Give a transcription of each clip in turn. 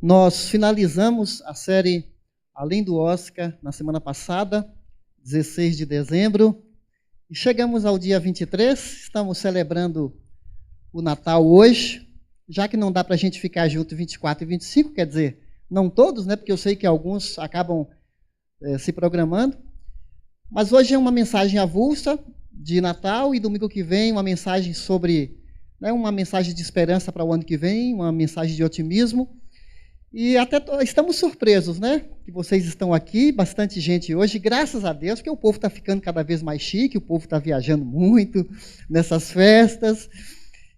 Nós finalizamos a série Além do Oscar na semana passada, 16 de dezembro, e chegamos ao dia 23, estamos celebrando o Natal hoje, já que não dá para a gente ficar junto 24 e 25, quer dizer, não todos, né, porque eu sei que alguns acabam se programando, mas hoje é uma mensagem avulsa de Natal e domingo que vem uma mensagem sobre, uma mensagem de esperança para o ano que vem, uma mensagem de otimismo. E até estamos surpresos, né? Que vocês estão aqui, bastante gente hoje, graças a Deus, porque o povo está ficando cada vez mais chique, o povo está viajando muito nessas festas.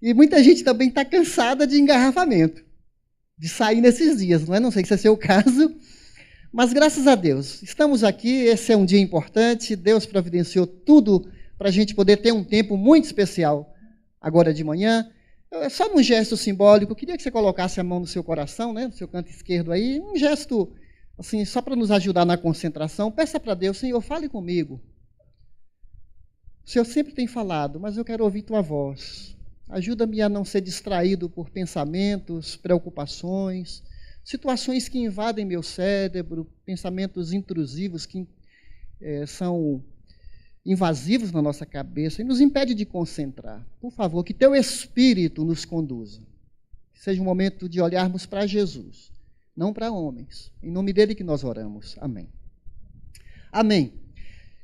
E muita gente também está cansada de engarrafamento, de sair nesses dias, não é? Não sei se esse é o caso, mas graças a Deus, estamos aqui, esse é um dia importante, Deus providenciou tudo para a gente poder ter um tempo muito especial agora de manhã. Só num gesto simbólico, eu queria que você colocasse a mão no seu coração, né, no seu canto esquerdo aí, um gesto, assim, só para nos ajudar na concentração. Peça para Deus, Senhor, fale comigo. O Senhor sempre tem falado, mas eu quero ouvir tua voz. Ajuda-me a não ser distraído por pensamentos, preocupações, situações que invadem meu cérebro, pensamentos intrusivos que são invasivos na nossa cabeça e nos impede de concentrar. Por favor, que teu Espírito nos conduza. Que seja um momento de olharmos para Jesus, não para homens. Em nome dele que nós oramos. Amém. Amém.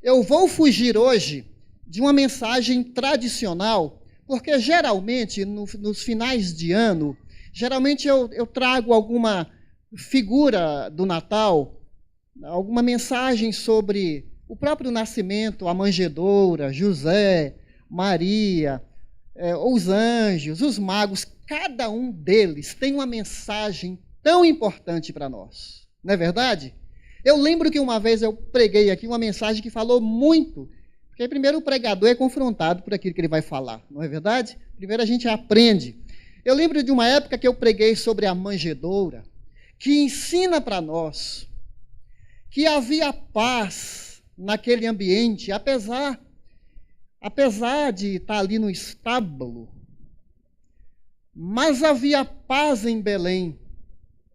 Eu vou fugir hoje de uma mensagem tradicional, porque geralmente, nos finais de ano, geralmente eu trago alguma figura do Natal, alguma mensagem sobre o próprio nascimento, a manjedoura, José, Maria, os anjos, os magos, cada um deles tem uma mensagem tão importante para nós. Não é verdade? Eu lembro que uma vez eu preguei aqui uma mensagem que falou muito, porque primeiro o pregador é confrontado por aquilo que ele vai falar, não é verdade? Primeiro a gente aprende. Eu lembro de uma época que eu preguei sobre a manjedoura, que ensina para nós que havia paz naquele ambiente, apesar de estar ali no estábulo, mas havia paz em Belém.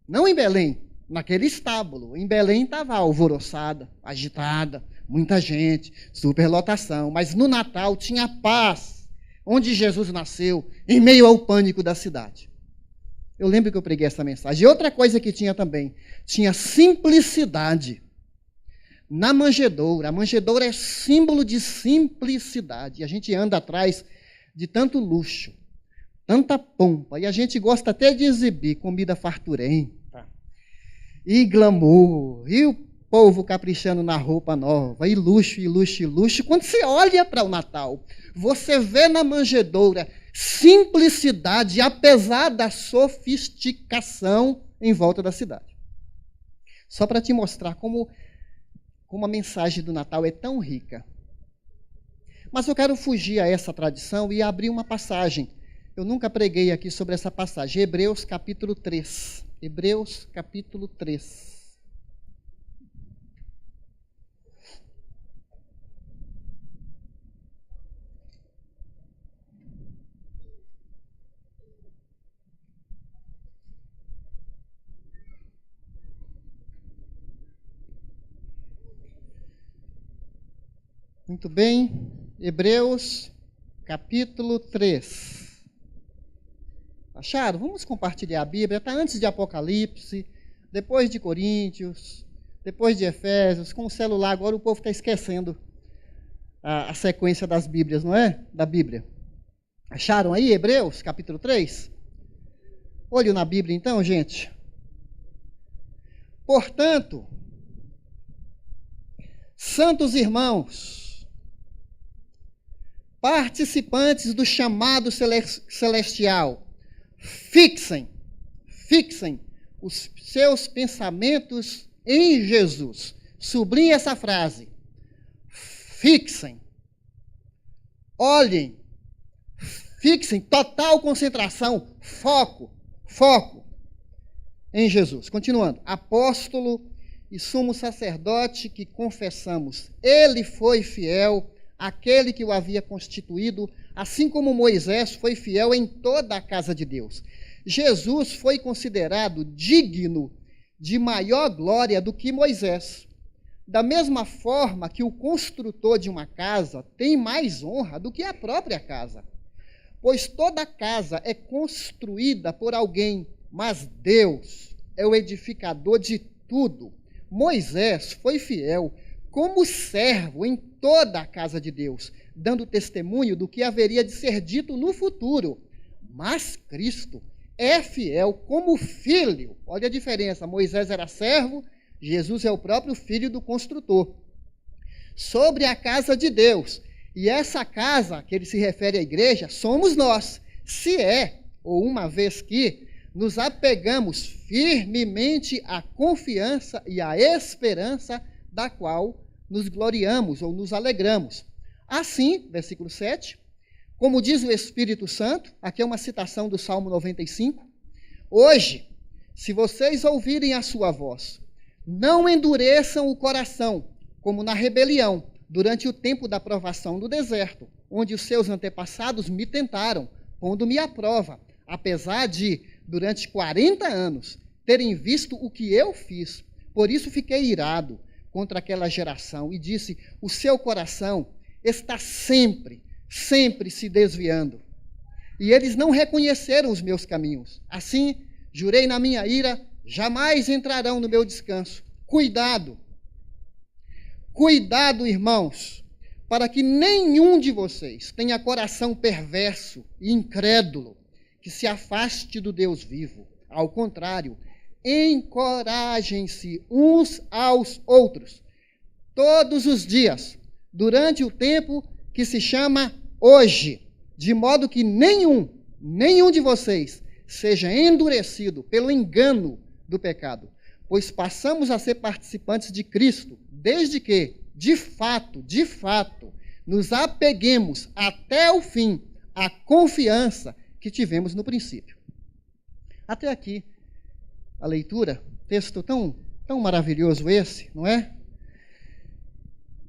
Não em Belém, naquele estábulo. Em Belém estava alvoroçada, agitada, muita gente, superlotação. Mas no Natal tinha paz, onde Jesus nasceu, em meio ao pânico da cidade. Eu lembro que eu preguei essa mensagem. E outra coisa que tinha também, tinha simplicidade. Na manjedoura, a manjedoura é símbolo de simplicidade. A gente anda atrás de tanto luxo, tanta pompa, e a gente gosta até de exibir comida farturenta, e glamour, e o povo caprichando na roupa nova, e luxo, e luxo, e luxo. Quando você olha para o Natal, você vê na manjedoura simplicidade, apesar da sofisticação em volta da cidade. Só para te mostrar como a mensagem do Natal é tão rica. Mas eu quero fugir a essa tradição e abrir uma passagem. Eu nunca preguei aqui sobre essa passagem. Hebreus capítulo 3. Hebreus capítulo 3. Muito bem, Hebreus, capítulo 3. Acharam? Vamos compartilhar a Bíblia. Está antes de Apocalipse, depois de Coríntios, depois de Efésios. Com o celular agora o povo está esquecendo a sequência das Bíblias, não é? Da Bíblia. Acharam aí Hebreus, capítulo 3? Olho na Bíblia então, gente. Portanto, santos irmãos, participantes do chamado celestial, fixem os seus pensamentos em Jesus. Sublinhe essa frase. Fixem. Olhem. Fixem. Total concentração. Foco em Jesus. Continuando. Apóstolo e sumo sacerdote que confessamos. Ele foi fiel, aquele que o havia constituído, assim como Moisés foi fiel em toda a casa de Deus. Jesus foi considerado digno de maior glória do que Moisés. Da mesma forma que o construtor de uma casa tem mais honra do que a própria casa. Pois toda casa é construída por alguém, mas Deus é o edificador de tudo. Moisés foi fiel como servo em toda a casa de Deus, dando testemunho do que haveria de ser dito no futuro. Mas Cristo é fiel como filho. Olha a diferença, Moisés era servo, Jesus é o próprio filho do construtor. Sobre a casa de Deus. E essa casa, que ele se refere à igreja, somos nós. Se é, ou uma vez que, nos apegamos firmemente à confiança e à esperança da qual nos gloriamos ou nos alegramos. Assim, versículo 7, como diz o Espírito Santo, aqui é uma citação do Salmo 95, hoje, se vocês ouvirem a sua voz, não endureçam o coração, como na rebelião, durante o tempo da provação no deserto, onde os seus antepassados me tentaram, pondo-me à prova, apesar de, durante 40 anos, terem visto o que eu fiz. Por isso fiquei irado contra aquela geração e disse, o seu coração está sempre se desviando. E eles não reconheceram os meus caminhos. Assim, jurei na minha ira, jamais entrarão no meu descanso. Cuidado, irmãos, para que nenhum de vocês tenha coração perverso e incrédulo, que se afaste do Deus vivo. Ao contrário, encorajem-se uns aos outros, todos os dias, durante o tempo que se chama hoje, de modo que nenhum de vocês seja endurecido pelo engano do pecado, pois passamos a ser participantes de Cristo, desde que, de fato, nos apeguemos até o fim à confiança que tivemos no princípio. Até aqui, a leitura, texto tão maravilhoso esse, não é?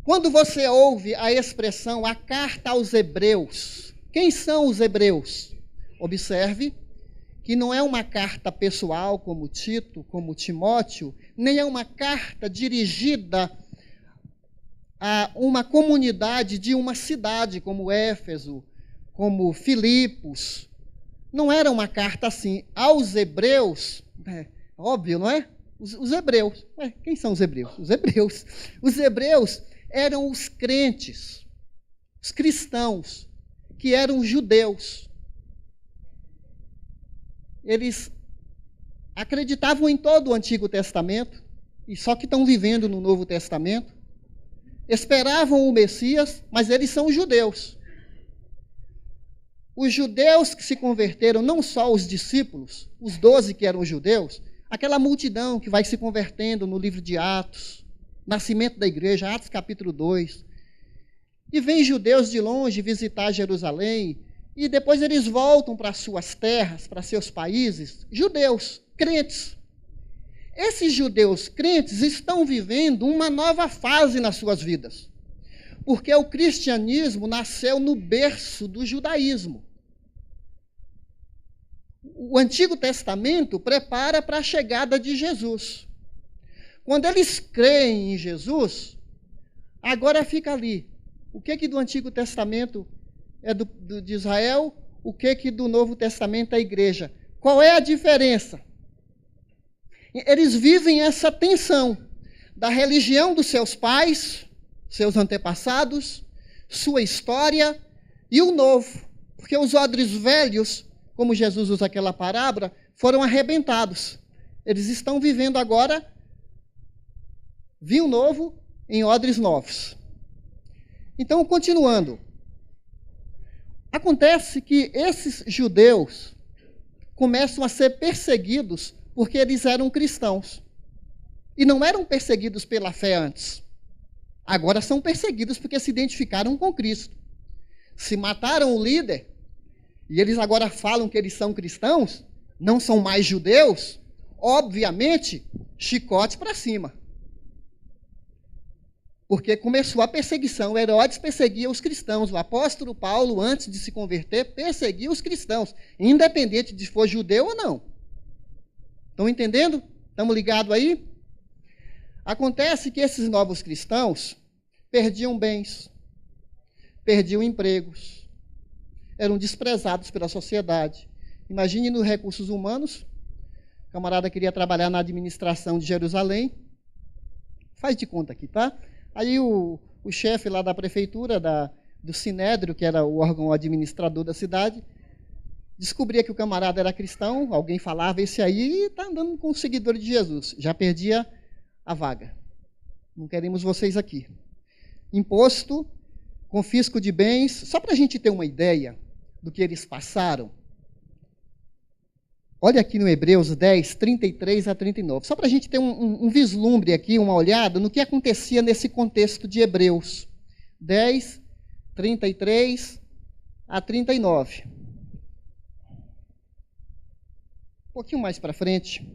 Quando você ouve a expressão a carta aos Hebreus, quem são os Hebreus? Observe que não é uma carta pessoal como Tito, como Timóteo, nem é uma carta dirigida a uma comunidade de uma cidade como Éfeso, como Filipos. Não era uma carta assim. Aos Hebreus, óbvio, não é? Os hebreus. Quem são os hebreus? Os hebreus eram os crentes, os cristãos, que eram judeus. Eles acreditavam em todo o Antigo Testamento, e só que estão vivendo no Novo Testamento. Esperavam o Messias, mas eles são judeus. Os judeus que se converteram, não só os discípulos, os 12 que eram judeus, aquela multidão que vai se convertendo no livro de Atos, nascimento da igreja, Atos capítulo 2. E vêm judeus de longe visitar Jerusalém, e depois eles voltam para suas terras, para seus países, judeus, crentes. Esses judeus crentes estão vivendo uma nova fase nas suas vidas, porque o cristianismo nasceu no berço do judaísmo. O Antigo Testamento prepara para a chegada de Jesus. Quando eles creem em Jesus, agora fica ali. O que do Antigo Testamento é de Israel, o que do Novo Testamento é a igreja? Qual é a diferença? Eles vivem essa tensão da religião dos seus pais, seus antepassados, sua história e o novo. Porque os odres velhos, como Jesus usa aquela parábola, foram arrebentados. Eles estão vivendo agora vinho novo em odres novos. Então, continuando. Acontece que esses judeus começam a ser perseguidos porque eles eram cristãos. E não eram perseguidos pela fé antes. Agora são perseguidos porque se identificaram com Cristo. Se mataram o líder, e eles agora falam que eles são cristãos, não são mais judeus, obviamente, chicote para cima. Porque começou a perseguição. Herodes perseguia os cristãos. O apóstolo Paulo, antes de se converter, perseguia os cristãos, independente de se for judeu ou não. Estão entendendo? Estamos ligados aí? Acontece que esses novos cristãos perdiam bens, perdiam empregos, eram desprezados pela sociedade. Imagine nos recursos humanos, o camarada queria trabalhar na administração de Jerusalém, faz de conta aqui, tá? Aí o chefe lá da prefeitura, do Sinédrio, que era o órgão administrador da cidade, descobria que o camarada era cristão, alguém falava, esse aí está andando com o seguidor de Jesus, já perdia a vaga. Não queremos vocês aqui. Imposto, confisco de bens, só para a gente ter uma ideia do que eles passaram. Olha aqui no Hebreus 10, 33 a 39. Só para a gente ter um vislumbre aqui, uma olhada no que acontecia nesse contexto de Hebreus 10, 33 a 39. Um pouquinho mais para frente.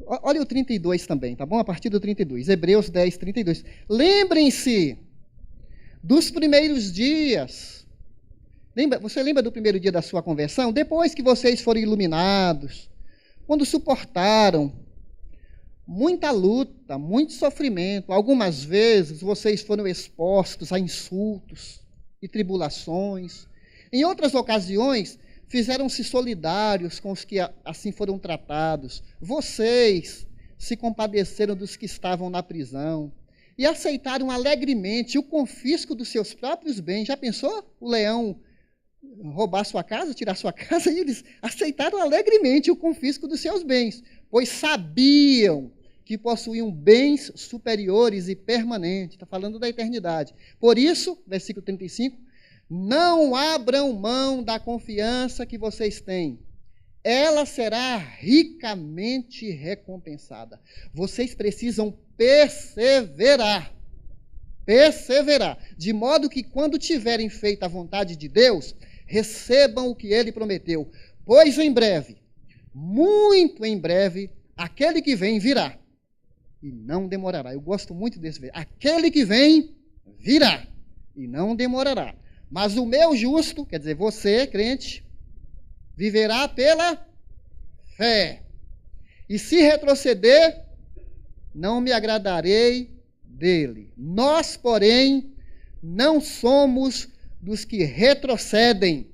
Olha o 32 também, tá bom? A partir do 32. Hebreus 10, 32. Lembrem-se dos primeiros dias. Você lembra do primeiro dia da sua conversão? Depois que vocês foram iluminados, quando suportaram muita luta, muito sofrimento, algumas vezes vocês foram expostos a insultos e tribulações. Em outras ocasiões, fizeram-se solidários com os que assim foram tratados. Vocês se compadeceram dos que estavam na prisão e aceitaram alegremente o confisco dos seus próprios bens. Já pensou o leão roubar sua casa, tirar sua casa? E eles aceitaram alegremente o confisco dos seus bens, pois sabiam que possuíam bens superiores e permanentes. Está falando da eternidade. Por isso, versículo 35, não abram mão da confiança que vocês têm. Ela será ricamente recompensada. Vocês precisam perseverar. Perseverar. De modo que quando tiverem feito a vontade de Deus, recebam o que Ele prometeu. Pois em breve, muito em breve, aquele que vem virá. E não demorará. Eu gosto muito desse verso. Aquele que vem virá. E não demorará. Mas o meu justo, quer dizer, você, crente, viverá pela fé. E se retroceder, não me agradarei dele. Nós, porém, não somos dos que retrocedem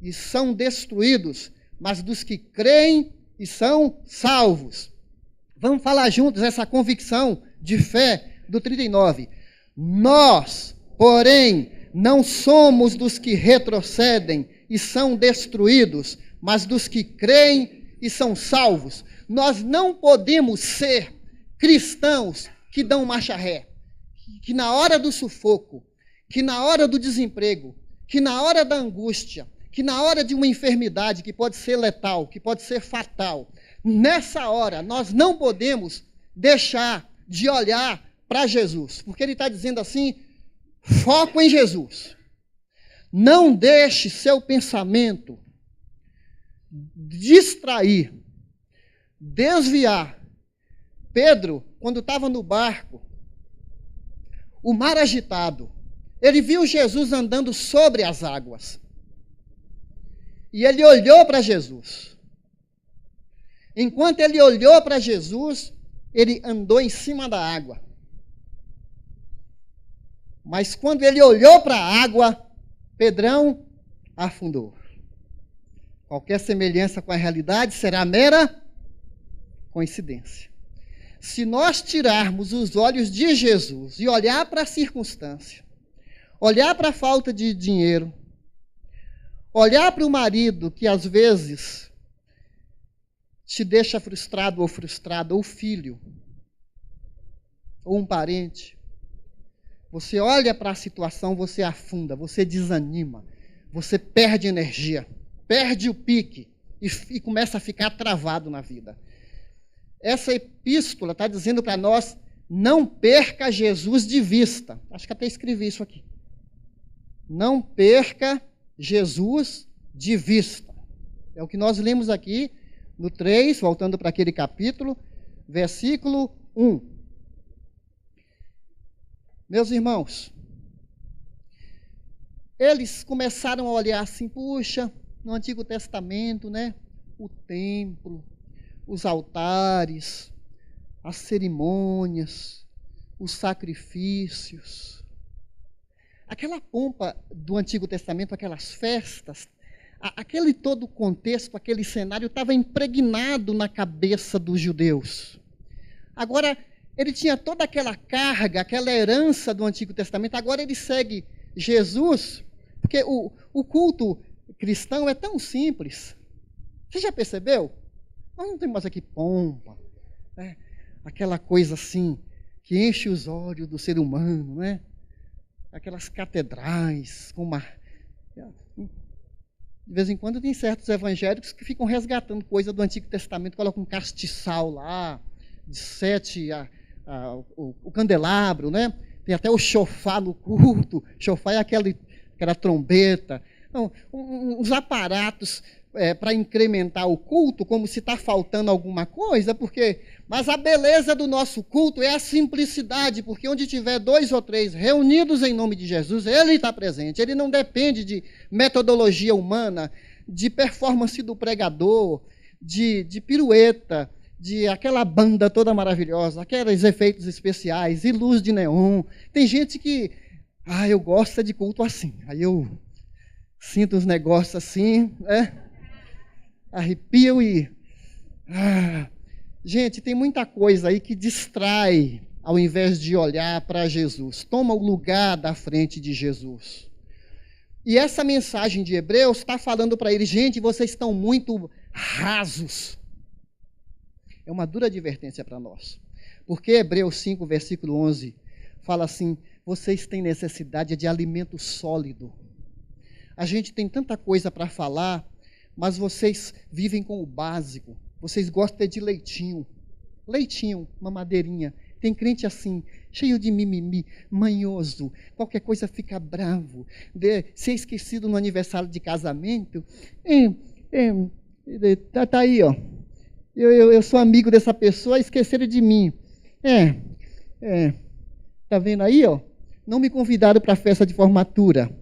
e são destruídos, mas dos que creem e são salvos. Vamos falar juntos essa convicção de fé do 39. Nós, porém, não somos dos que retrocedem e são destruídos, mas dos que creem e são salvos. Nós não podemos ser cristãos que dão marcha ré, que na hora do sufoco, que na hora do desemprego, que na hora da angústia, que na hora de uma enfermidade que pode ser letal, que pode ser fatal, nessa hora nós não podemos deixar de olhar para Jesus, porque ele está dizendo assim, foco em Jesus. Não deixe seu pensamento distrair, desviar. Pedro, quando estava no barco, o mar agitado, ele viu Jesus andando sobre as águas. E ele olhou para Jesus. Enquanto ele olhou para Jesus, ele andou em cima da água. Mas quando ele olhou para a água, Pedrão afundou. Qualquer semelhança com a realidade será mera coincidência. Se nós tirarmos os olhos de Jesus e olhar para a circunstância, olhar para a falta de dinheiro, olhar para o marido que às vezes te deixa frustrado ou frustrada, ou filho, ou um parente, você olha para a situação, você afunda, você desanima, você perde energia, perde o pique e começa a ficar travado na vida. Essa epístola está dizendo para nós, não perca Jesus de vista. Acho que até escrevi isso aqui. Não perca Jesus de vista. É o que nós lemos aqui no 3, voltando para aquele capítulo, versículo 1. Meus irmãos, eles começaram a olhar assim, puxa, no Antigo Testamento, né? O templo, os altares, as cerimônias, os sacrifícios. Aquela pompa do Antigo Testamento, aquelas festas, aquele todo o contexto, aquele cenário estava impregnado na cabeça dos judeus. Agora, ele tinha toda aquela carga, aquela herança do Antigo Testamento, agora ele segue Jesus, porque o culto cristão é tão simples. Você já percebeu? Nós não temos aqui pompa, né? Aquela coisa assim, que enche os olhos do ser humano, né? Aquelas catedrais, com uma... De vez em quando tem certos evangélicos que ficam resgatando coisa do Antigo Testamento, colocam um castiçal lá, de 7 o candelabro, né? Tem até o chofar no culto. Chofar é aquela trombeta. Então, uns aparatos para incrementar o culto, como se está faltando alguma coisa, mas a beleza do nosso culto é a simplicidade, porque onde tiver 2 ou 3 reunidos em nome de Jesus, Ele está presente. Ele não depende de metodologia humana, de performance do pregador, de pirueta, de aquela banda toda maravilhosa, aqueles efeitos especiais e luz de neon. Tem gente que, eu gosto de culto assim. Aí eu sinto uns negócios assim, arrepio e... Gente, tem muita coisa aí que distrai ao invés de olhar para Jesus. Toma o lugar da frente de Jesus. E essa mensagem de Hebreus está falando para eles, gente, vocês estão muito rasos. É uma dura advertência para nós. Porque Hebreus 5, versículo 11, fala assim, vocês têm necessidade de alimento sólido. A gente tem tanta coisa para falar, mas vocês vivem com o básico. Vocês gostam de leitinho. Leitinho, mamadeirinha. Tem crente assim, cheio de mimimi, manhoso. Qualquer coisa fica bravo. Ser esquecido no aniversário de casamento. Tá aí, ó. Eu sou amigo dessa pessoa, esqueceram de mim. Tá vendo aí, ó? Não me convidaram para a festa de formatura.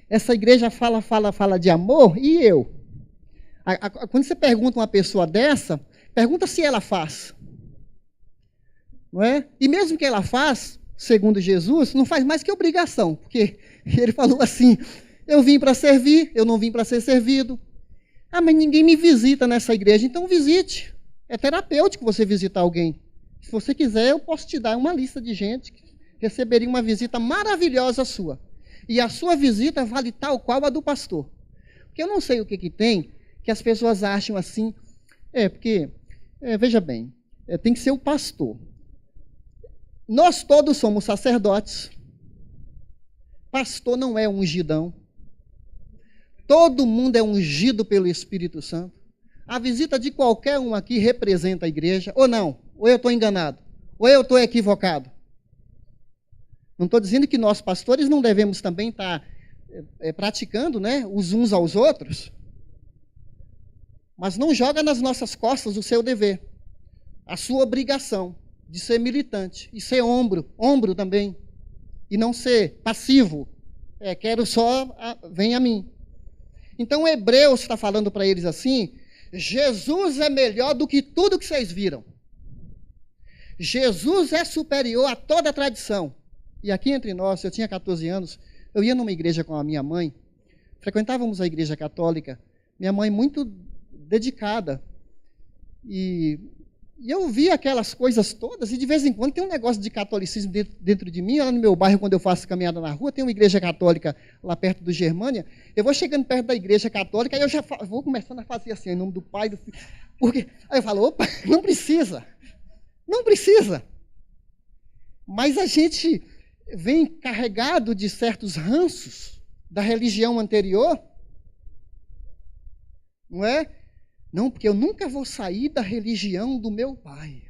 Essa igreja fala de amor, e eu? Quando você pergunta uma pessoa dessa, pergunta se ela faz. Não é? E mesmo que ela faz, segundo Jesus, não faz mais que obrigação, porque ele falou assim, eu vim para servir, eu não vim para ser servido. Mas ninguém me visita nessa igreja, então visite. É terapêutico você visitar alguém. Se você quiser, eu posso te dar uma lista de gente que receberia uma visita maravilhosa sua. E a sua visita vale tal qual a do pastor. Porque eu não sei o que tem, que as pessoas acham assim, veja bem, tem que ser o pastor. Nós todos somos sacerdotes. Pastor não é ungidão. Todo mundo é ungido pelo Espírito Santo. A visita de qualquer um aqui representa a igreja, ou não? Ou eu estou enganado? Ou eu estou equivocado? Não estou dizendo que nós, pastores, não devemos também estar praticando, né, os uns aos outros. Mas não joga nas nossas costas o seu dever, a sua obrigação de ser militante e ser ombro também, e não ser passivo. Quero só, vem a mim. Então, Hebreus está falando para eles assim, Jesus é melhor do que tudo que vocês viram. Jesus é superior a toda a tradição. E aqui entre nós, eu tinha 14 anos, eu ia numa igreja com a minha mãe, frequentávamos a igreja católica, minha mãe muito dedicada, e eu via aquelas coisas todas, e de vez em quando tem um negócio de catolicismo dentro de mim. Lá no meu bairro, quando eu faço caminhada na rua, tem uma igreja católica lá perto do Germânia, eu vou chegando perto da igreja católica, aí eu já vou começando a fazer assim, em nome do Pai, do Filho, porque aí eu falo, opa, não precisa, mas a gente vem carregado de certos ranços da religião anterior, não é? Não, porque eu nunca vou sair da religião do meu pai.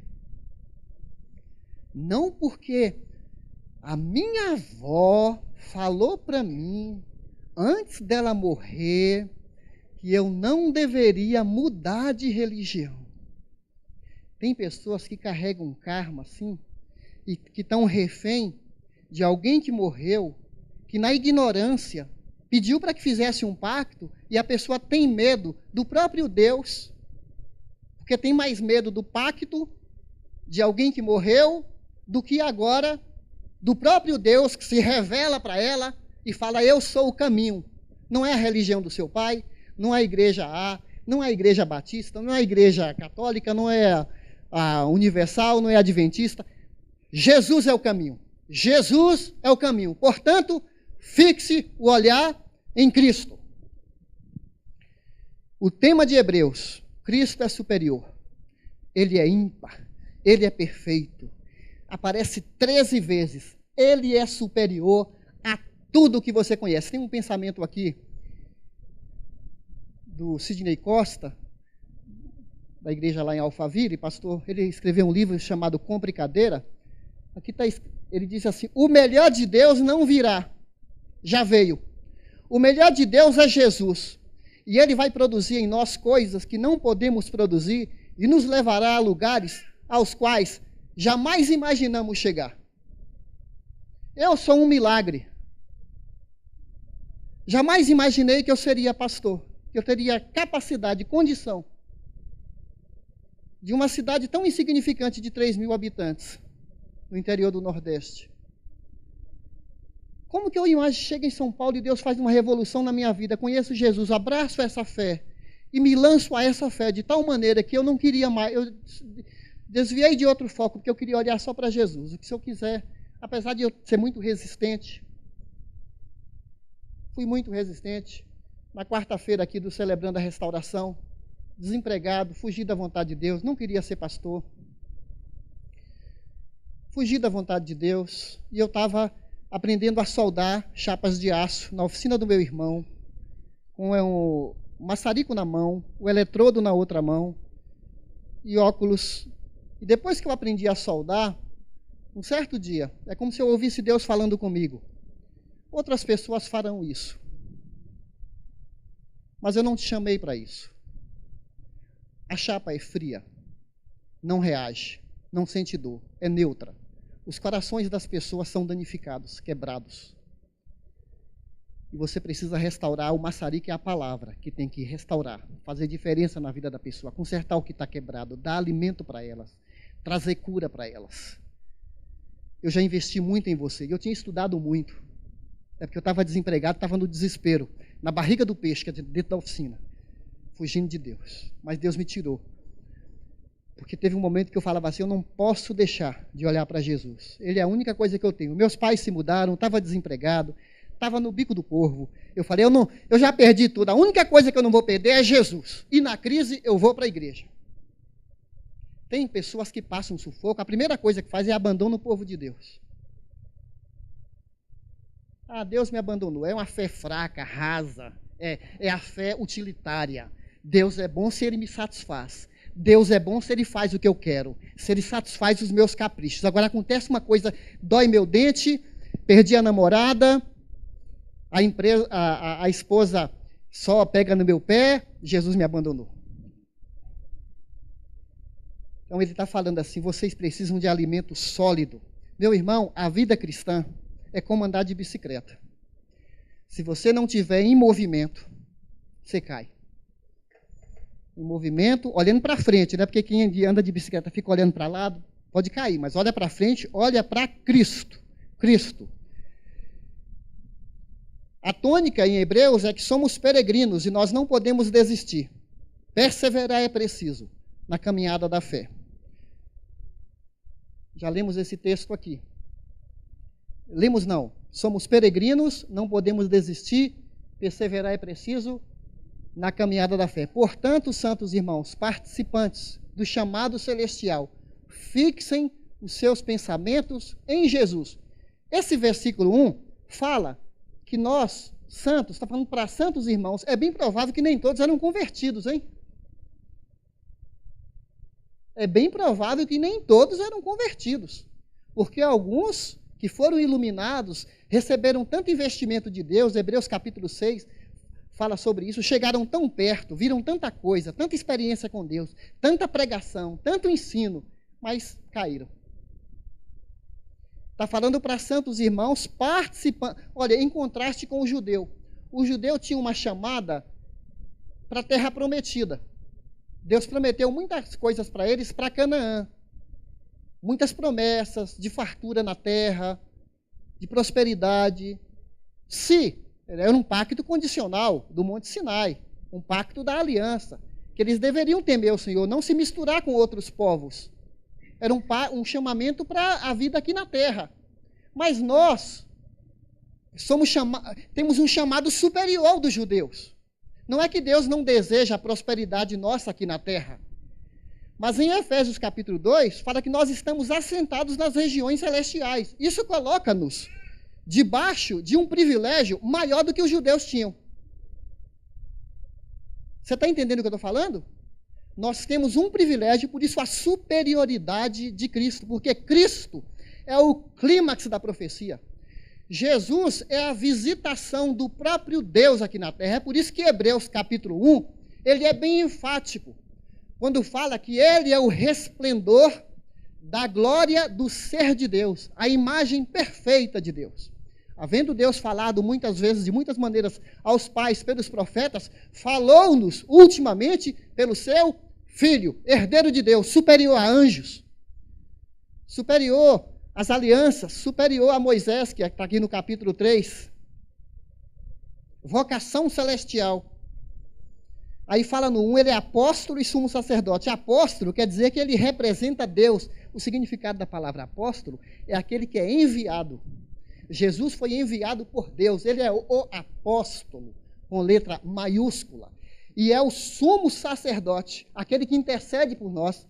Não, porque a minha avó falou para mim, antes dela morrer, que eu não deveria mudar de religião. Tem pessoas que carregam um karma assim, e que estão refém de alguém que morreu, que na ignorância pediu para que fizesse um pacto, e a pessoa tem medo do próprio Deus, porque tem mais medo do pacto de alguém que morreu, do que agora do próprio Deus que se revela para ela e fala: eu sou o caminho. Não é a religião do seu pai, não é a igreja A, não é a igreja batista, não é a igreja católica, não é a universal, não é a adventista. Jesus é o caminho. Jesus é o caminho. Portanto, fixe o olhar em Cristo. O tema de Hebreus: Cristo é superior. Ele é ímpar. Ele é perfeito. Aparece 13 vezes. Ele é superior a tudo que você conhece. Tem um pensamento aqui do Sidney Costa, da igreja lá em Alphaville, pastor. Ele escreveu um livro chamado Compre Cadeira. Aqui está, ele diz assim: o melhor de Deus não virá, já veio. O melhor de Deus é Jesus. E ele vai produzir em nós coisas que não podemos produzir e nos levará a lugares aos quais jamais imaginamos chegar. Eu sou um milagre. Jamais imaginei que eu seria pastor, que eu teria capacidade, condição de uma cidade tão insignificante de 3.000 habitantes, no interior do Nordeste. Como que eu imagino, chego em São Paulo e Deus faz uma revolução na minha vida, conheço Jesus, abraço essa fé e me lanço a essa fé de tal maneira que eu não queria mais, eu desviei de outro foco, porque eu queria olhar só para Jesus. O que se eu quiser, apesar de eu ser muito resistente, fui muito resistente, na quarta-feira aqui do Celebrando a Restauração, desempregado, fugi da vontade de Deus, não queria ser pastor, fugi da vontade de Deus, e eu estava aprendendo a soldar chapas de aço na oficina do meu irmão, com um maçarico na mão, o eletrodo na outra mão, e óculos. E depois que eu aprendi a soldar, um certo dia, é como se eu ouvisse Deus falando comigo: outras pessoas farão isso, mas eu não te chamei para isso. A chapa é fria, não reage, não sente dor, é neutra. Os corações das pessoas são danificados, quebrados. E você precisa restaurar. O maçarico é a palavra que tem que restaurar, fazer diferença na vida da pessoa, consertar o que está quebrado, dar alimento para elas, trazer cura para elas. Eu já investi muito em você, e eu tinha estudado muito. É porque eu estava desempregado, estava no desespero, na barriga do peixe, que é dentro da oficina, fugindo de Deus. Mas Deus me tirou. Porque teve um momento que eu falava assim: eu não posso deixar de olhar para Jesus. Ele é a única coisa que eu tenho. Meus pais se mudaram, estava desempregado, estava no bico do corvo. Eu falei: eu já perdi tudo. A única coisa que eu não vou perder é Jesus. E na crise eu vou para a igreja. Tem pessoas que passam sufoco, a primeira coisa que faz é abandonar o povo de Deus. Ah, Deus me abandonou. É uma fé fraca, rasa. É a fé utilitária. Deus é bom se Ele me satisfaz. Deus é bom se Ele faz o que eu quero, se Ele satisfaz os meus caprichos. Agora acontece uma coisa: dói meu dente, perdi a namorada, a esposa só pega no meu pé, Jesus me abandonou. Então ele está falando assim: vocês precisam de alimento sólido. Meu irmão, a vida cristã é como andar de bicicleta. Se você não tiver em movimento, você cai. Em movimento, olhando para frente, né? Porque quem anda de bicicleta fica olhando para lá, pode cair, mas olha para frente, olha para Cristo. Cristo. A tônica em Hebreus é que somos peregrinos e nós não podemos desistir. Perseverar é preciso na caminhada da fé. Já lemos esse texto aqui. Lemos não. Somos peregrinos, não podemos desistir, perseverar é preciso na caminhada da fé. Portanto, santos irmãos, participantes do chamado celestial, fixem os seus pensamentos em Jesus. Esse versículo 1 fala que nós, santos, está falando para santos irmãos, é bem provável que nem todos eram convertidos, hein? É bem provável que nem todos eram convertidos, porque alguns que foram iluminados, receberam tanto investimento de Deus. Hebreus capítulo 6 fala sobre isso, chegaram tão perto, viram tanta coisa, tanta experiência com Deus, tanta pregação, tanto ensino, mas caíram. Está falando para santos irmãos participando. Olha, em contraste com o judeu. O judeu tinha uma chamada para a terra prometida. Deus prometeu muitas coisas para eles, para Canaã. Muitas promessas de fartura na terra, de prosperidade. Era um pacto condicional do Monte Sinai, um pacto da aliança, que eles deveriam temer o Senhor, não se misturar com outros povos. Era um chamamento para a vida aqui na terra. Mas nós temos um chamado superior ao dos judeus. Não é que Deus não deseja a prosperidade nossa aqui na terra. Mas em Efésios capítulo 2, fala que nós estamos assentados nas regiões celestiais. Isso coloca-nos debaixo de um privilégio maior do que os judeus tinham. Você está entendendo o que eu estou falando? Nós temos um privilégio, por isso a superioridade de Cristo, porque Cristo é o clímax da profecia. Jesus é a visitação do próprio Deus aqui na terra. É por isso que Hebreus capítulo 1, ele é bem enfático, quando fala que ele é o resplendor da glória do ser de Deus, a imagem perfeita de Deus. Havendo Deus falado muitas vezes, de muitas maneiras, aos pais pelos profetas, falou-nos ultimamente pelo seu Filho, herdeiro de Deus, superior a anjos, superior às alianças, superior a Moisés, que está aqui no capítulo 3. Vocação celestial. Aí fala no 1, ele é apóstolo e sumo sacerdote. Apóstolo quer dizer que ele representa Deus. O significado da palavra apóstolo é aquele que é enviado. Jesus foi enviado por Deus, ele é o apóstolo, com letra maiúscula. E é o sumo sacerdote, aquele que intercede por nós,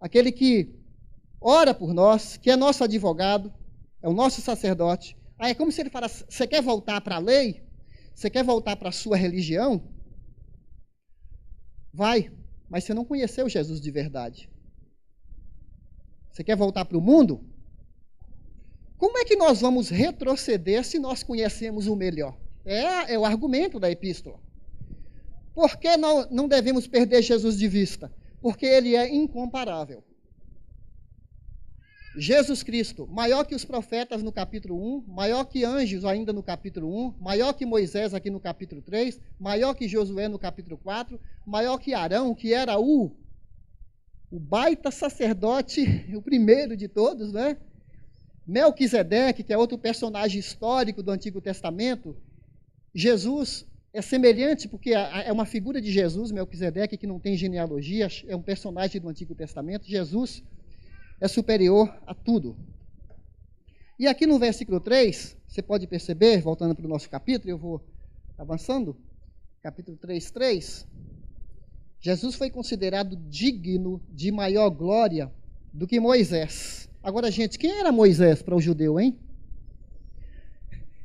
aquele que ora por nós, que é nosso advogado, é o nosso sacerdote. Aí é como se ele falasse, você quer voltar para a lei? Você quer voltar para a sua religião? Vai, mas você não conheceu Jesus de verdade. Você quer voltar para o mundo? Como é que nós vamos retroceder se nós conhecemos o melhor? É o argumento da epístola. Por que não devemos perder Jesus de vista? Porque ele é incomparável. Jesus Cristo, maior que os profetas no capítulo 1, maior que anjos ainda no capítulo 1, maior que Moisés aqui no capítulo 3, maior que Josué no capítulo 4, maior que Arão, que era o baita sacerdote, o primeiro de todos, né? Melquisedeque, que é outro personagem histórico do Antigo Testamento. Jesus é semelhante, porque é uma figura de Jesus, Melquisedeque, que não tem genealogia, é um personagem do Antigo Testamento. Jesus é superior a tudo. E aqui no versículo 3, você pode perceber, voltando para o nosso capítulo, eu vou avançando, capítulo 3, Jesus foi considerado digno de maior glória do que Moisés. Agora, gente, quem era Moisés para o judeu, hein?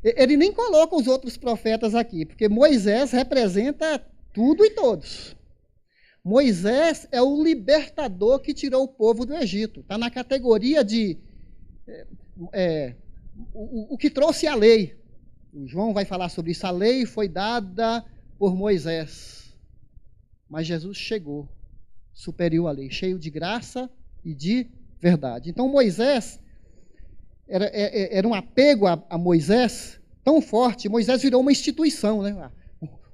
Ele nem coloca os outros profetas aqui, porque Moisés representa tudo e todos. Moisés é o libertador que tirou o povo do Egito. Está na categoria de o que trouxe a lei. O João vai falar sobre isso. A lei foi dada por Moisés. Mas Jesus chegou superior à lei, cheio de graça e de verdade. Então Moisés, era um apego a Moisés tão forte. Moisés virou uma instituição, né?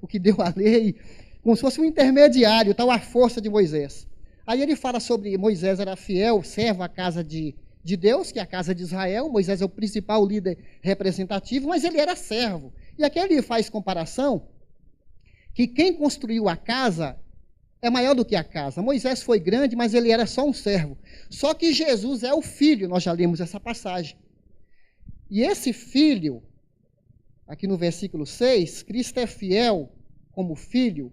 O que deu a lei, como se fosse um intermediário, tal a força de Moisés. Aí ele fala sobre Moisés era fiel, servo à casa de Deus, que é a casa de Israel. Moisés é o principal líder representativo, mas ele era servo. E aqui ele faz comparação que quem construiu a casa é maior do que a casa. Moisés foi grande, mas ele era só um servo. Só que Jesus é o filho, nós já lemos essa passagem. E esse filho, aqui no versículo 6, Cristo é fiel como filho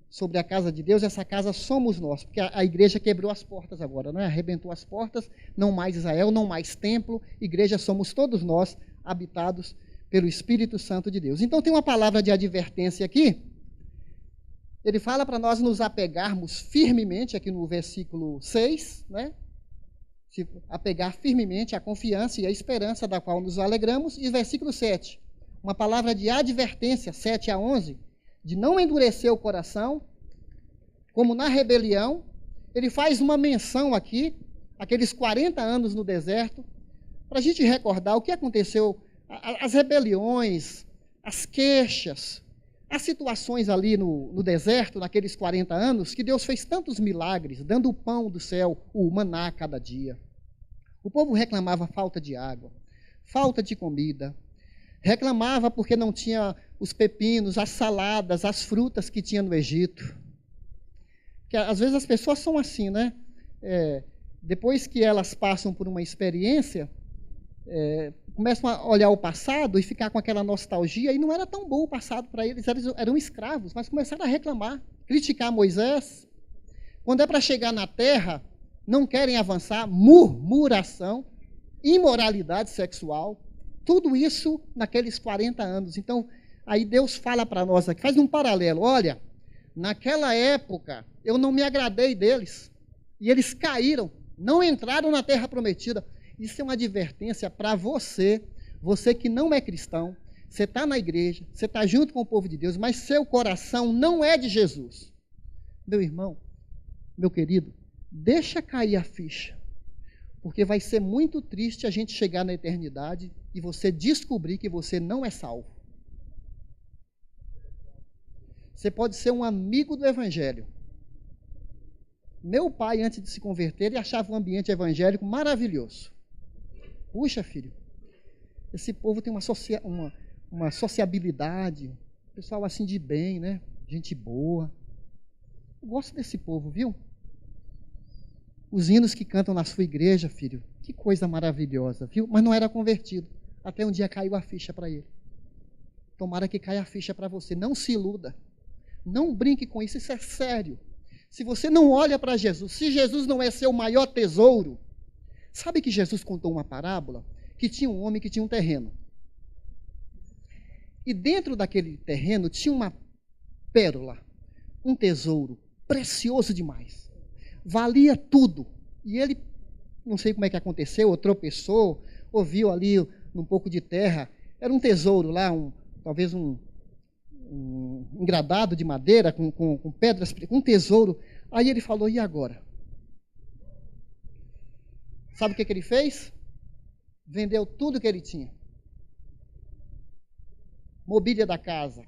sobre a casa de Deus. Essa casa somos nós, porque a igreja quebrou as portas agora, né? Arrebentou as portas, não mais Israel, não mais templo, igreja somos todos nós, habitados pelo Espírito Santo de Deus. Então tem uma palavra de advertência aqui. Ele fala para nós nos apegarmos firmemente, aqui no versículo 6, né? Se apegar firmemente à confiança e à esperança da qual nos alegramos. E versículo 7, uma palavra de advertência, 7-11, de não endurecer o coração, como na rebelião. Ele faz uma menção aqui, aqueles 40 anos no deserto, para a gente recordar o que aconteceu, as rebeliões, as queixas, as situações ali no deserto, naqueles 40 anos, que Deus fez tantos milagres, dando o pão do céu, o maná a cada dia. O povo reclamava falta de água, falta de comida, reclamava porque não tinha os pepinos, as saladas, as frutas que tinha no Egito. Porque às vezes as pessoas são assim, né? Depois que elas passam por uma experiência, começam a olhar o passado e ficar com aquela nostalgia, e não era tão bom o passado para eles, eram escravos, mas começaram a reclamar, criticar Moisés. Quando é para chegar na terra, não querem avançar, murmuração, imoralidade sexual, tudo isso naqueles 40 anos. Então, aí Deus fala para nós aqui, faz um paralelo, olha, naquela época eu não me agradei deles, e eles caíram, não entraram na terra prometida. Isso é uma advertência para você que não é cristão, você está na igreja, você está junto com o povo de Deus, mas seu coração não é de Jesus. Meu irmão, meu querido, deixa cair a ficha, porque vai ser muito triste a gente chegar na eternidade e você descobrir que você não é salvo. Você pode ser um amigo do evangelho. Meu pai, antes de se converter, ele achava o ambiente evangélico maravilhoso. Puxa, filho, esse povo tem uma sociabilidade, pessoal assim de bem, né? Gente boa. Eu gosto desse povo, viu? Os hinos que cantam na sua igreja, filho, que coisa maravilhosa, viu? Mas não era convertido. Até um dia caiu a ficha para ele. Tomara que caia a ficha para você. Não se iluda. Não brinque com isso, isso é sério. Se você não olha para Jesus, se Jesus não é seu maior tesouro, sabe que Jesus contou uma parábola? Que tinha um homem que tinha um terreno. E dentro daquele terreno tinha uma pérola, um tesouro precioso demais. Valia tudo. E ele, não sei como é que aconteceu, ou tropeçou, ou viu ali um pouco de terra. Era um tesouro lá, talvez um engradado de madeira, com pedras, um tesouro. Aí ele falou, e agora? Sabe o que ele fez? Vendeu tudo que ele tinha. Mobília da casa,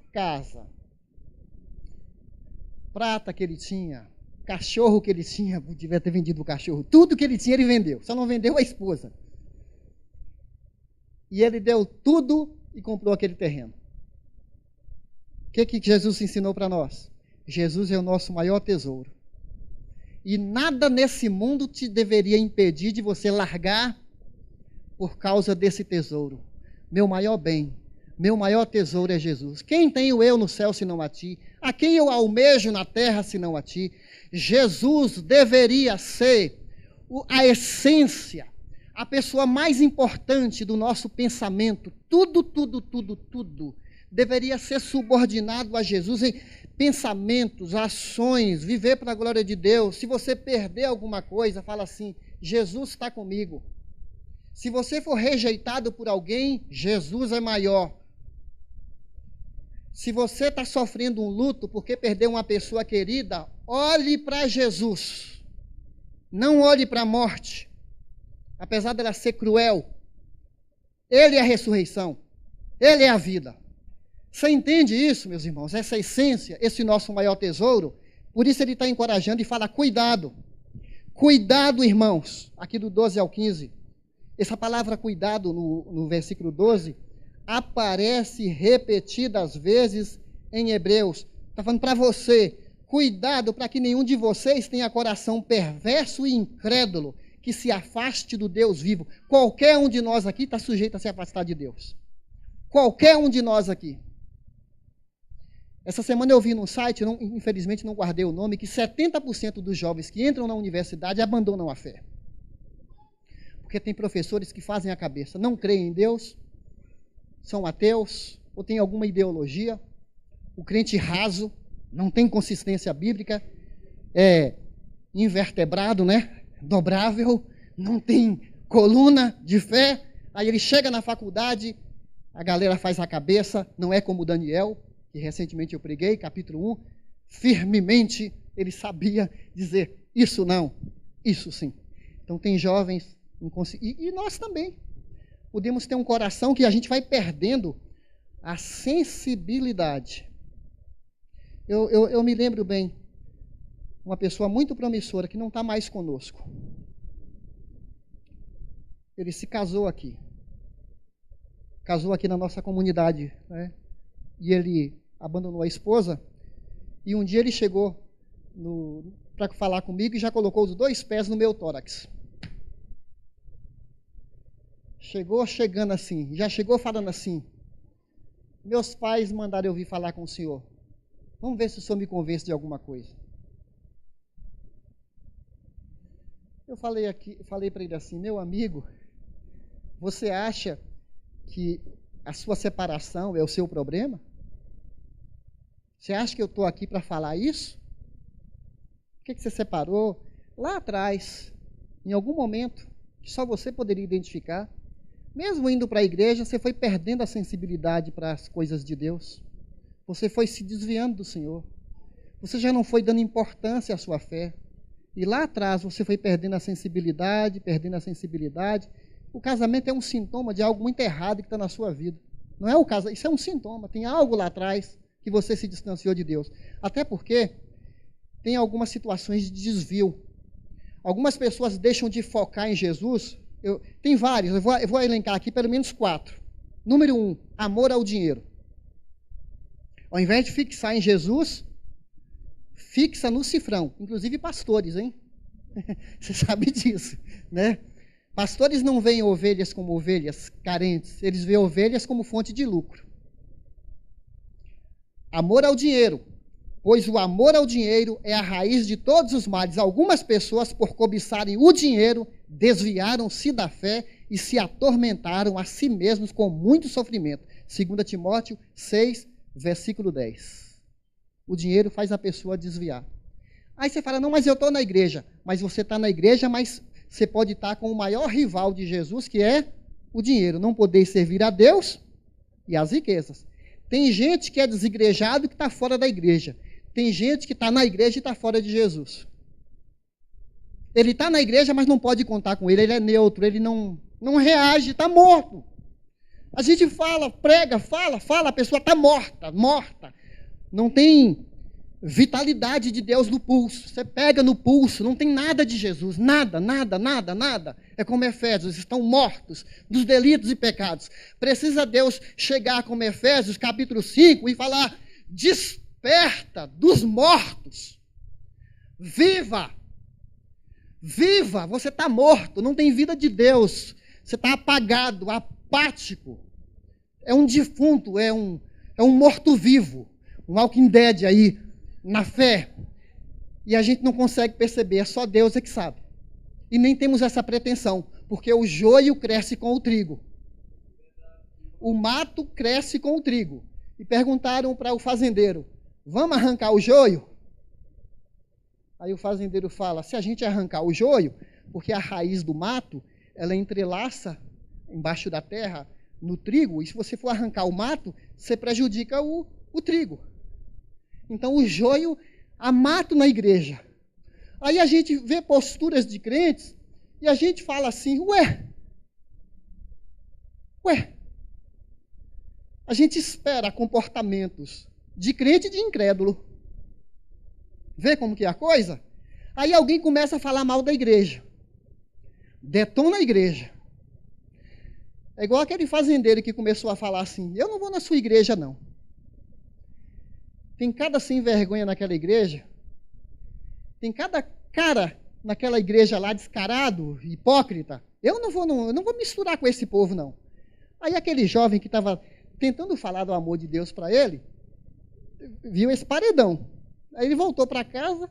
prata que ele tinha, cachorro que ele tinha, devia ter vendido o cachorro, tudo que ele tinha ele vendeu, só não vendeu a esposa. E ele deu tudo e comprou aquele terreno. O que Jesus ensinou para nós? Jesus é o nosso maior tesouro. E nada nesse mundo te deveria impedir de você largar por causa desse tesouro. Meu maior bem, meu maior tesouro é Jesus. Quem tenho eu no céu senão a ti? A quem eu almejo na terra senão a ti? Jesus deveria ser a essência, a pessoa mais importante do nosso pensamento. Tudo deveria ser subordinado a Jesus em pensamentos, ações, viver para a glória de Deus. Se você perder alguma coisa, fala assim, Jesus está comigo. Se você for rejeitado por alguém, Jesus é maior. Se você está sofrendo um luto porque perdeu uma pessoa querida, olhe para Jesus. Não olhe para a morte. Apesar dela ser cruel, Ele é a ressurreição. Ele é a vida. Você entende isso, meus irmãos? Essa essência, esse nosso maior tesouro. Por isso ele está encorajando e fala, cuidado. Cuidado, irmãos. Aqui do 12 ao 15. Essa palavra cuidado no versículo 12 aparece repetidas vezes em Hebreus. Está falando para você, cuidado para que nenhum de vocês tenha coração perverso e incrédulo, que se afaste do Deus vivo. Qualquer um de nós aqui está sujeito a se afastar de Deus. Qualquer um de nós aqui. Essa semana eu vi num site, infelizmente não guardei o nome, que 70% dos jovens que entram na universidade abandonam a fé. Porque tem professores que fazem a cabeça, não creem em Deus, são ateus, ou tem alguma ideologia, o crente raso, não tem consistência bíblica, é invertebrado, né? Dobrável, não tem coluna de fé, aí ele chega na faculdade, a galera faz a cabeça, não é como Daniel, que recentemente eu preguei, capítulo 1, firmemente ele sabia dizer, isso não, isso sim. Então tem jovens, e nós também, podemos ter um coração que a gente vai perdendo a sensibilidade. Eu me lembro bem, uma pessoa muito promissora que não está mais conosco. Ele se casou aqui na nossa comunidade, né? E ele abandonou a esposa, e um dia ele chegou para falar comigo e já colocou os 2 pés no meu tórax. Chegando assim, já chegou falando assim, meus pais mandaram eu vir falar com o senhor, vamos ver se o senhor me convence de alguma coisa. Eu falei para ele assim, meu amigo, você acha que a sua separação é o seu problema? Você acha que eu estou aqui para falar isso? Por que você separou? Lá atrás, em algum momento, que só você poderia identificar, mesmo indo para a igreja, você foi perdendo a sensibilidade para as coisas de Deus. Você foi se desviando do Senhor. Você já não foi dando importância à sua fé. E lá atrás você foi perdendo a sensibilidade. O casamento é um sintoma de algo muito errado que está na sua vida. Não é o caso, isso é um sintoma. Tem algo lá atrás que você se distanciou de Deus. Até porque tem algumas situações de desvio. Algumas pessoas deixam de focar em Jesus. Tem vários, eu vou elencar aqui pelo menos 4. Número 1, amor ao dinheiro. Ao invés de fixar em Jesus, fixa no cifrão. Inclusive pastores, hein? Você sabe disso, né? Pastores não veem ovelhas como ovelhas carentes, eles veem ovelhas como fonte de lucro. Amor ao dinheiro, pois o amor ao dinheiro é a raiz de todos os males. Algumas pessoas, por cobiçarem o dinheiro, desviaram-se da fé e se atormentaram a si mesmos com muito sofrimento. 2 Timóteo 6, versículo 10. O dinheiro faz a pessoa desviar. Aí você fala, não, mas eu estou na igreja. Mas você está na igreja, mas você pode estar com o maior rival de Jesus, que é o dinheiro. Não poder servir a Deus e as riquezas. Tem gente que é desigrejado e que está fora da igreja. Tem gente que está na igreja e está fora de Jesus. Ele está na igreja, mas não pode contar com ele. Ele é neutro, ele não reage, está morto. A gente fala, prega, fala, a pessoa está morta. Não tem vitalidade de Deus no pulso. Você pega no pulso, não tem nada de Jesus, nada. É como Efésios, estão mortos dos delitos e pecados. Precisa Deus chegar como Efésios, capítulo 5, e falar, desperta dos mortos. Viva, você está morto, não tem vida de Deus. Você está apagado, apático. É um defunto, é um morto-vivo. Um Walking Dead aí, na fé, e a gente não consegue perceber, é só Deus é que sabe. E nem temos essa pretensão, porque o joio cresce com o trigo. O mato cresce com o trigo. E perguntaram para o fazendeiro, vamos arrancar o joio? Aí o fazendeiro fala, se a gente arrancar o joio, porque a raiz do mato, ela entrelaça embaixo da terra no trigo, e se você for arrancar o mato, você prejudica o trigo. Então, o joio há mato na igreja. Aí a gente vê posturas de crentes e a gente fala assim, ué. A gente espera comportamentos de crente e de incrédulo. Vê como que é a coisa? Aí alguém começa a falar mal da igreja. Detona a igreja. É igual aquele fazendeiro que começou a falar assim, eu não vou na sua igreja, não. Tem cada sem vergonha naquela igreja. Tem cada cara naquela igreja lá descarado, hipócrita. Eu não vou misturar com esse povo, não. Aí aquele jovem que estava tentando falar do amor de Deus para ele, viu esse paredão. Aí ele voltou para casa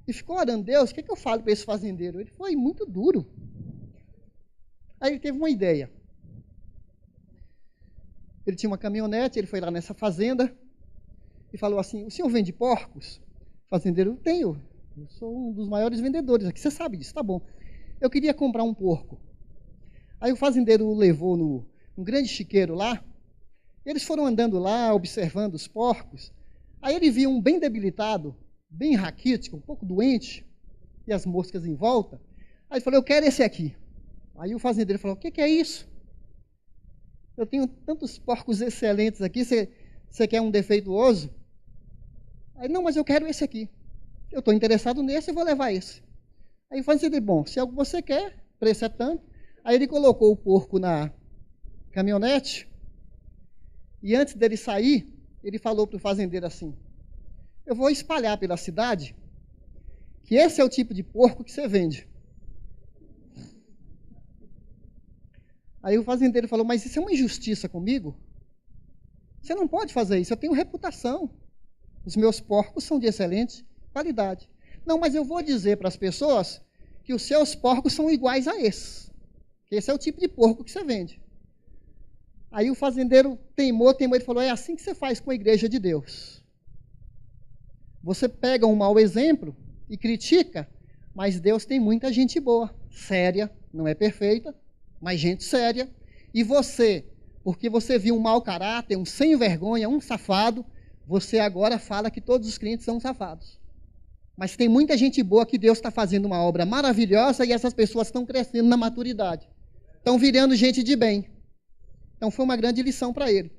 e ficou orando, Deus, o que eu falo para esse fazendeiro? Ele foi muito duro. Aí ele teve uma ideia. Ele tinha uma caminhonete, ele foi lá nessa fazenda, e falou assim, o senhor vende porcos? Fazendeiro, tenho. Eu sou um dos maiores vendedores aqui, você sabe disso, tá bom. Eu queria comprar um porco. Aí o fazendeiro o levou um grande chiqueiro lá. Eles foram andando lá, observando os porcos. Aí ele viu um bem debilitado, bem raquítico, um pouco doente, e as moscas em volta. Aí ele falou, eu quero esse aqui. Aí o fazendeiro falou, o que é isso? Eu tenho tantos porcos excelentes aqui, você quer um defeituoso? Aí, não, mas eu quero esse aqui. Eu estou interessado nesse e vou levar esse. Aí o fazendeiro, bom, se você quer, o preço é tanto. Aí ele colocou o porco na caminhonete, e antes dele sair, ele falou para o fazendeiro assim, eu vou espalhar pela cidade que esse é o tipo de porco que você vende. Aí o fazendeiro falou, mas isso é uma injustiça comigo? Você não pode fazer isso, eu tenho reputação. Os meus porcos são de excelente qualidade. Não, mas eu vou dizer para as pessoas que os seus porcos são iguais a esses. Que esse é o tipo de porco que você vende. Aí o fazendeiro teimou, ele falou, é assim que você faz com a igreja de Deus. Você pega um mau exemplo e critica, mas Deus tem muita gente boa, séria, não é perfeita, mas gente séria. E você, porque você viu um mau caráter, um sem vergonha, um safado, você agora fala que todos os crentes são safados. Mas tem muita gente boa que Deus está fazendo uma obra maravilhosa e essas pessoas estão crescendo na maturidade. Estão virando gente de bem. Então foi uma grande lição para ele.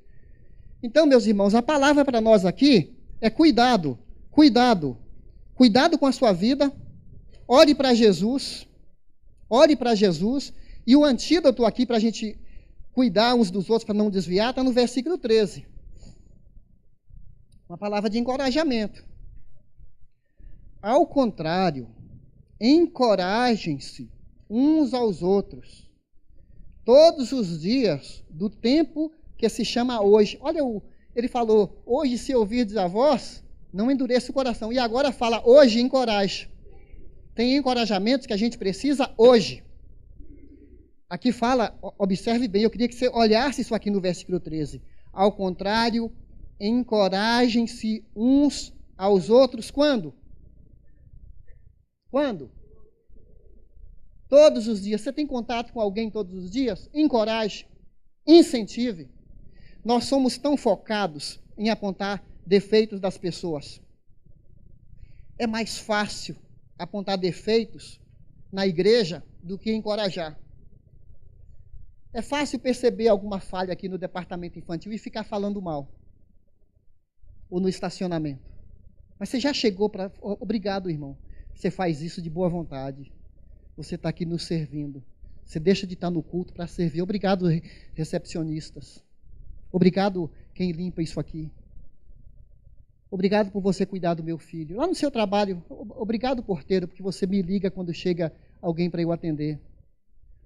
Então, meus irmãos, a palavra para nós aqui é cuidado, cuidado. Cuidado com a sua vida. Ore para Jesus. Ore para Jesus. E o antídoto aqui para a gente cuidar uns dos outros para não desviar está no versículo 13. Uma palavra de encorajamento. Ao contrário, encorajem-se uns aos outros, todos os dias do tempo que se chama hoje. Olha, ele falou, hoje se ouvirdes a voz, não endureça o coração. E agora fala, hoje encoraje. Tem encorajamentos que a gente precisa hoje. Aqui fala, observe bem, eu queria que você olhasse isso aqui no versículo 13. Ao contrário, encorajem-se uns aos outros, quando? Quando? Todos os dias. Você tem contato com alguém todos os dias? Encoraje, incentive. Nós somos tão focados em apontar defeitos das pessoas. É mais fácil apontar defeitos na igreja do que encorajar. É fácil perceber alguma falha aqui no departamento infantil e ficar falando mal. Ou no estacionamento. Mas você já chegou para... Obrigado, irmão. Você faz isso de boa vontade. Você está aqui nos servindo. Você deixa de estar no culto para servir. Obrigado, recepcionistas. Obrigado quem limpa isso aqui. Obrigado por você cuidar do meu filho. Lá no seu trabalho, obrigado, porteiro, porque você me liga quando chega alguém para eu atender.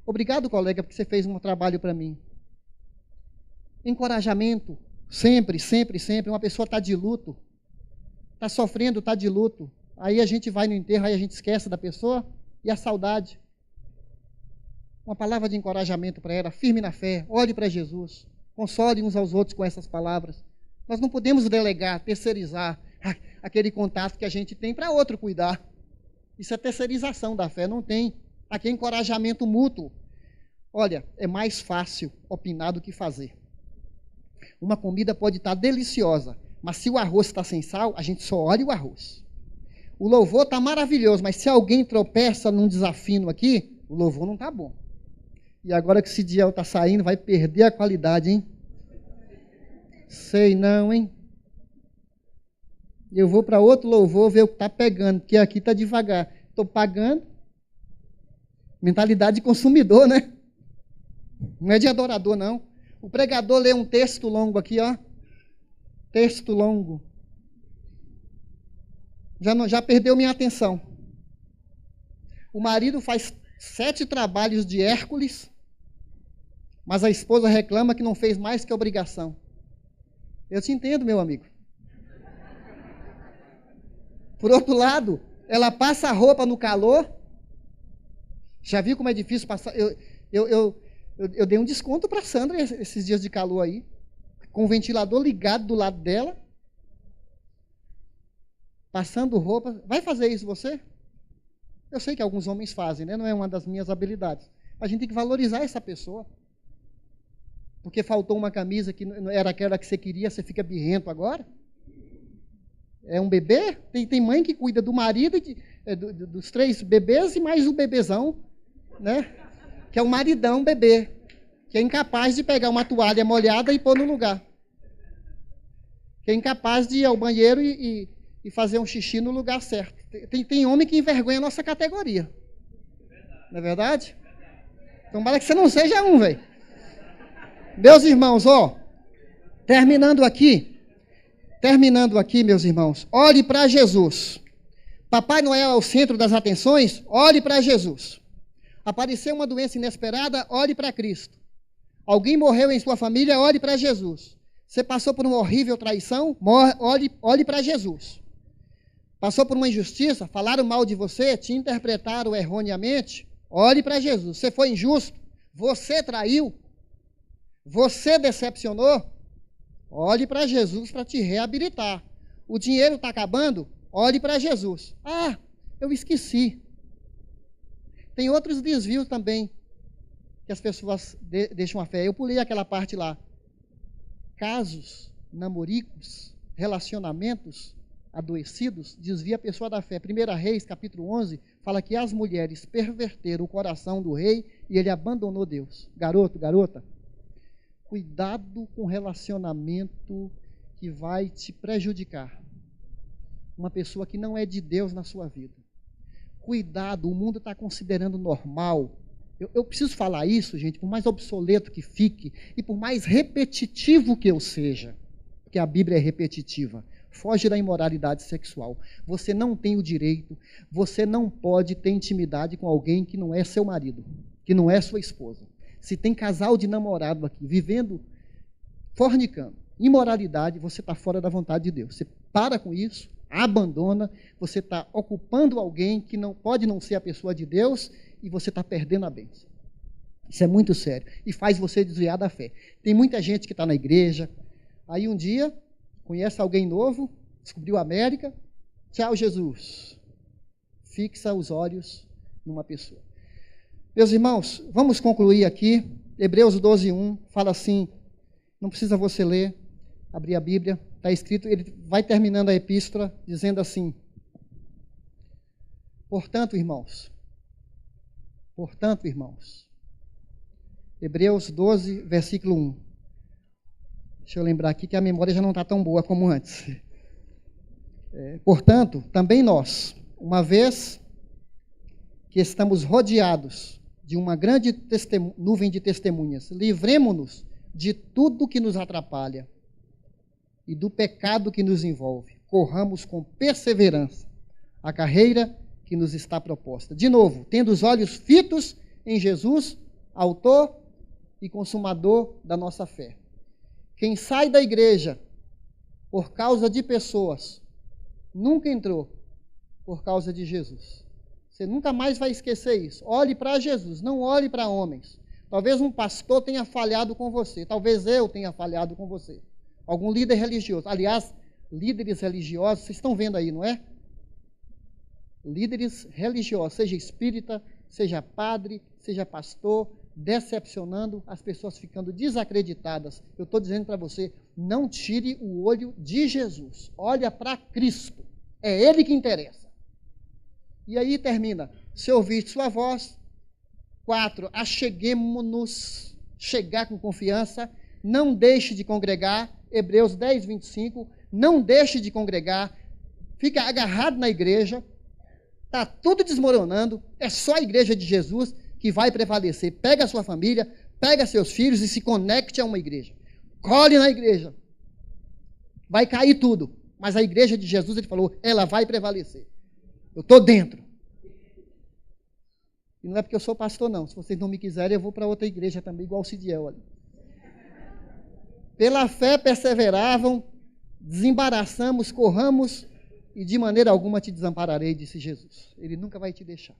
Obrigado, colega, porque você fez um trabalho para mim. Encorajamento, sempre, sempre, sempre. Uma pessoa está de luto, está sofrendo, está de luto. Aí a gente vai no enterro, aí a gente esquece da pessoa e a saudade. Uma palavra de encorajamento para ela, firme na fé, olhe para Jesus, console uns aos outros com essas palavras. Nós não podemos delegar, terceirizar aquele contato que a gente tem para outro cuidar. Isso é terceirização da fé, não tem. Aqui é encorajamento mútuo. Olha, é mais fácil opinar do que fazer. Uma comida pode estar deliciosa, mas se o arroz está sem sal, a gente só olha o arroz. O louvor está maravilhoso, mas se alguém tropeça num desafino aqui, o louvor não está bom. E agora que esse Diel está saindo, vai perder a qualidade, hein? Sei não, hein? Eu vou para outro louvor ver o que está pegando, porque aqui está devagar. Estou pagando. Mentalidade de consumidor, né? Não é de adorador, não. O pregador lê um texto longo aqui, ó. Texto longo. Já perdeu minha atenção. O marido faz 7 trabalhos de Hércules, mas a esposa reclama que não fez mais que a obrigação. Eu te entendo, meu amigo. Por outro lado, ela passa a roupa no calor. Já viu como é difícil passar? Eu dei um desconto para a Sandra esses dias de calor aí, com o ventilador ligado do lado dela, passando roupa. Vai fazer isso você? Eu sei que alguns homens fazem, né? Não é uma das minhas habilidades. Mas a gente tem que valorizar essa pessoa. Porque faltou uma camisa que não era aquela que você queria, você fica birrento agora? É um bebê? Tem mãe que cuida do marido, dos 3 bebês e mais o bebezão, né? Que é o maridão bebê, que é incapaz de pegar uma toalha molhada e pôr no lugar. Que é incapaz de ir ao banheiro e fazer um xixi no lugar certo. Tem homem que envergonha a nossa categoria. Não é verdade? Tomara que você não seja um, velho. Meus irmãos, terminando aqui, meus irmãos, olhe para Jesus. Papai Noel é o centro das atenções, olhe para Jesus. Apareceu uma doença inesperada, olhe para Cristo. Alguém morreu em sua família, olhe para Jesus. Você passou por uma horrível traição, olhe para Jesus. Passou por uma injustiça, falaram mal de você, te interpretaram erroneamente, olhe para Jesus. Você foi injusto, você traiu, você decepcionou, olhe para Jesus para te reabilitar. O dinheiro está acabando, olhe para Jesus. Ah, eu esqueci. Tem outros desvios também que as pessoas deixam a fé. Eu pulei aquela parte lá. Casos, namoricos, relacionamentos adoecidos, desvia a pessoa da fé. 1 Reis, capítulo 11, fala que as mulheres perverteram o coração do rei e ele abandonou Deus. Garoto, garota, cuidado com relacionamento que vai te prejudicar. Uma pessoa que não é de Deus na sua vida. Cuidado, o mundo está considerando normal. Eu preciso falar isso, gente, por mais obsoleto que fique e por mais repetitivo que eu seja, porque a Bíblia é repetitiva. Foge da imoralidade sexual. Você não tem o direito, você não pode ter intimidade com alguém que não é seu marido, que não é sua esposa. Se tem casal de namorado aqui, vivendo, fornicando, imoralidade, você está fora da vontade de Deus. Você para com isso, abandona, você está ocupando alguém que não pode não ser a pessoa de Deus e você está perdendo a bênção. Isso é muito sério e faz você desviar da fé. Tem muita gente que está na igreja, aí um dia conhece alguém novo, descobriu a América, tchau Jesus, fixa os olhos numa pessoa. Meus irmãos, vamos concluir aqui. Hebreus 12:1 fala assim, não precisa você ler, abrir a Bíblia, está escrito, ele vai terminando a epístola dizendo assim, portanto, irmãos, Hebreus 12, versículo 1. Deixa eu lembrar aqui que a memória já não está tão boa como antes. Portanto, também nós, uma vez que estamos rodeados de uma grande nuvem de testemunhas, livremo-nos de tudo que nos atrapalha e do pecado que nos envolve. Corramos com perseverança a carreira que nos está proposta. De novo, tendo os olhos fitos em Jesus, autor e consumador da nossa fé. Quem sai da igreja por causa de pessoas, nunca entrou por causa de Jesus. Você nunca mais vai esquecer isso. Olhe para Jesus, não olhe para homens. Talvez um pastor tenha falhado com você, talvez eu tenha falhado com você. Algum líder religioso. Aliás, líderes religiosos, vocês estão vendo aí, não é? Líderes religiosos, seja espírita, seja padre, seja pastor, decepcionando, as pessoas ficando desacreditadas. Eu estou dizendo para você, não tire o olho de Jesus. Olha para Cristo. É Ele que interessa. E aí termina. Se ouvir sua voz. 4. Acheguemo-nos. Chegar com confiança. Não deixe de congregar. Hebreus 10, 25. Não deixe de congregar. Fica agarrado na igreja. Está tudo desmoronando. É só a igreja de Jesus que vai prevalecer. Pega a sua família, pega seus filhos e se conecte a uma igreja. Colhe na igreja. Vai cair tudo. Mas a igreja de Jesus, ele falou, ela vai prevalecer. Eu estou dentro. E não é porque eu sou pastor, não. Se vocês não me quiserem, eu vou para outra igreja também, igual o Cidiel ali. Pela fé perseveravam, desembaraçamos, corramos, e de maneira alguma te desampararei, disse Jesus. Ele nunca vai te deixar.